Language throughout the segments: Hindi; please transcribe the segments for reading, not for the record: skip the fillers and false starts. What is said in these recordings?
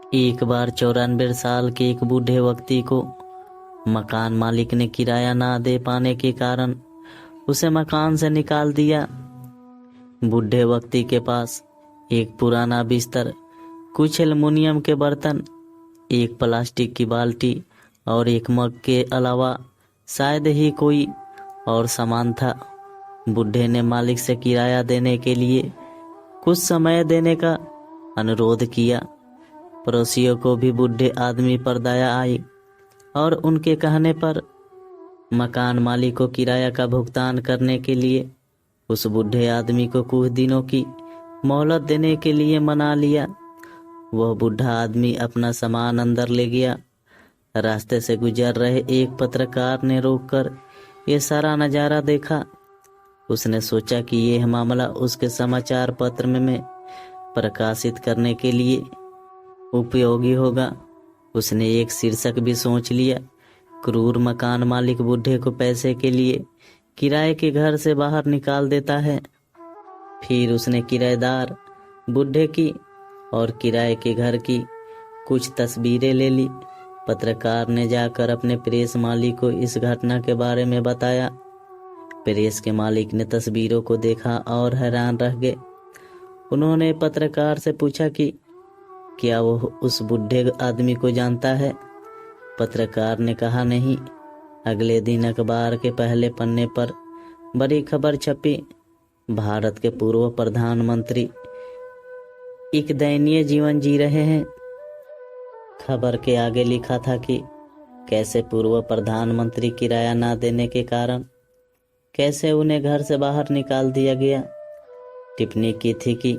एक बार 94 साल के एक बूढ़े व्यक्ति को मकान मालिक ने किराया ना दे पाने के कारण उसे मकान से निकाल दिया। बूढ़े व्यक्ति के पास एक पुराना बिस्तर, कुछ एल्युमिनियम के बर्तन, एक प्लास्टिक की बाल्टी और एक मग के अलावा शायद ही कोई और सामान था। बूढ़े ने मालिक से किराया देने के लिए कुछ समय देने का अनुरोध किया। पड़ोसियों को भी बूढ़े आदमी पर दया आई और उनके कहने पर मकान मालिक को किराया का भुगतान करने के लिए उस बूढ़े आदमी को कुछ दिनों की मोहलत देने के लिए मना लिया। वह बूढ़ा आदमी अपना सामान अंदर ले गया। रास्ते से गुजर रहे एक पत्रकार ने रोककर ये सारा नज़ारा देखा। उसने सोचा कि यह मामला उसके समाचार पत्र में प्रकाशित करने के लिए उपयोगी होगा। उसने एक शीर्षक भी सोच लिया, क्रूर मकान मालिक बूढ़े को पैसे के लिए किराए के घर से बाहर निकाल देता है। फिर उसने किराएदार बूढ़े की और किराए के घर की कुछ तस्वीरें ले ली। पत्रकार ने जाकर अपने प्रेस मालिक को इस घटना के बारे में बताया। प्रेस के मालिक ने तस्वीरों को देखा और हैरान रह गए। उन्होंने पत्रकार से पूछा कि क्या वो उस बूढ़े आदमी को जानता है। पत्रकार ने कहा नहीं। अगले दिन अखबार के पहले पन्ने पर बड़ी खबर छपी, भारत के पूर्व प्रधानमंत्री एक दयनीय जीवन जी रहे हैं। खबर के आगे लिखा था कि कैसे पूर्व प्रधानमंत्री किराया ना देने के कारण कैसे उन्हें घर से बाहर निकाल दिया गया। टिप्पणी की थी कि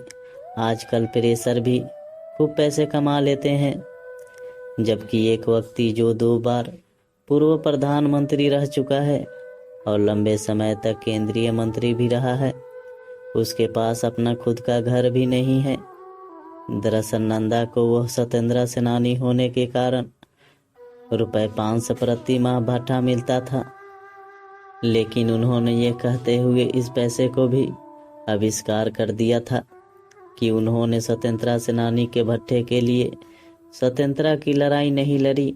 आजकल प्रेशर भी खूब पैसे कमा लेते हैं, जबकि एक व्यक्ति जो 2 बार पूर्व प्रधानमंत्री रह चुका है और लंबे समय तक केंद्रीय मंत्री भी रहा है, उसके पास अपना खुद का घर भी नहीं है। दरअसल नंदा को वह स्वतंत्रता सेनानी होने के कारण ₹500 प्रति माह भत्ता मिलता था, लेकिन उन्होंने ये कहते हुए इस पैसे को भी आविष्कार कर दिया था कि उन्होंने स्वतंत्रता सेनानी के भत्ते के लिए स्वतंत्रता की लड़ाई नहीं लड़ी।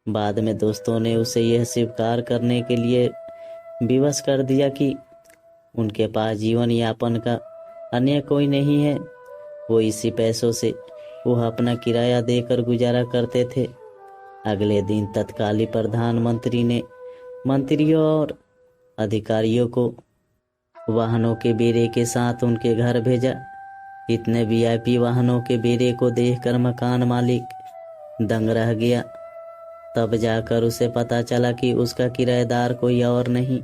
बाद में दोस्तों ने उसे यह स्वीकार करने के लिए विवश कर दिया कि उनके पास जीवन यापन का अन्य कोई नहीं है। वो इसी पैसों से वह अपना किराया देकर गुजारा करते थे। अगले दिन तत्कालीन प्रधानमंत्री ने मंत्रियों और अधिकारियों को वाहनों के बेड़े के साथ उनके घर भेजा। इतने वीआईपी वाहनों के बेड़े को देखकर मकान मालिक दंग रह गया। तब जाकर उसे पता चला कि उसका किराएदार कोई और नहीं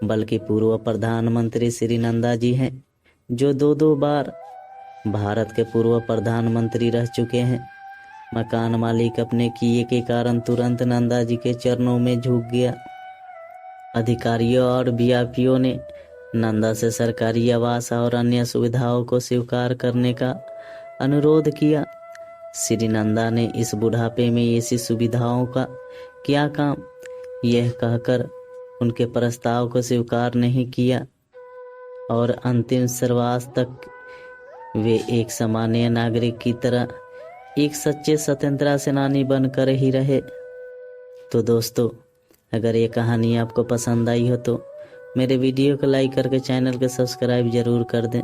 बल्कि पूर्व प्रधानमंत्री श्री नंदा जी हैं, जो 2 बार भारत के पूर्व प्रधानमंत्री रह चुके हैं। मकान मालिक अपने किए के कारण तुरंत नंदा जी के चरणों में झुक गया। अधिकारियों और वीआईपीओं ने नंदा से सरकारी आवास और अन्य सुविधाओं को स्वीकार करने का अनुरोध किया। श्री नंदा ने इस बुढ़ापे में ऐसी सुविधाओं का क्या काम, यह कहकर उनके प्रस्ताव को स्वीकार नहीं किया और अंतिम श्वास तक वे एक सामान्य नागरिक की तरह एक सच्चे स्वतंत्रता सेनानी बनकर ही रहे। तो दोस्तों, अगर ये कहानी आपको पसंद आई हो तो मेरे वीडियो को लाइक करके चैनल को सब्सक्राइब जरूर कर दें।